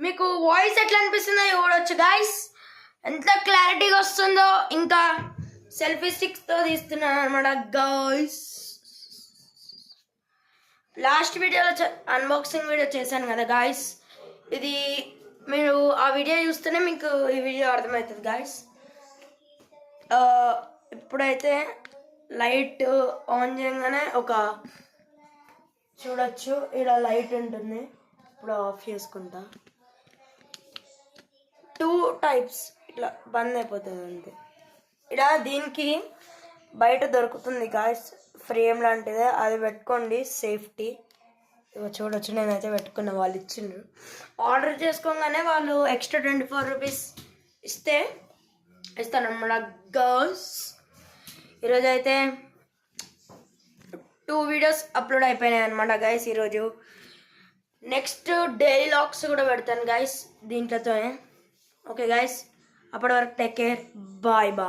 మీకు వాయిస్ ఎట్లా అనిపిస్తుందో చూడొచ్చు గైస్. ఎంత క్లారిటీగా వస్తుందో. ఇంకా సెల్ఫీ స్టిక్స్తో తీస్తున్నాను అనమాట గైస్. లాస్ట్ వీడియోలో అన్బాక్సింగ్ వీడియో చేశాను కదా గాయస్. ఇది మీరు ఆ వీడియో చూస్తేనే మీకు ఈ వీడియో అర్థమవుతుంది గాయస్. ఇప్పుడైతే లైట్ ఆన్ చేయగానే చూడొచ్చు, ఇలా లైట్ ఉంటుంది. ఇప్పుడు ఆఫ్ చేసుకుంటా. 2 టైప్స్ ఇట్లా బంద్ అయిపోతుంది అంతే. ఇలా దీనికి బయట దొరుకుతుంది గాయస్, ఫ్రేమ్ లాంటిదే, అది పెట్టుకోండి సేఫ్టీ. ఇక చూడొచ్చు, నేనైతే పెట్టుకున్న, వాళ్ళు ఇచ్చిండ్రు. ఆర్డర్ చేసుకోగానే వాళ్ళు ఎక్స్ట్రా 24 రూపీస్ ఇస్తానన్నమాట గర్ల్స్. ఈరోజు అయితే 2 వీడియోస్ అప్లోడ్ అయిపోయినాయి అనమాట గైస్ ఈరోజు. నెక్స్ట్ డైలీ లాగ్స్ కూడా పెడతాను గైస్ దీంట్లోనే. ఓకే గైస్, అప్పటి వరకు టేక్ కేర్, బాయ్ బాయ్.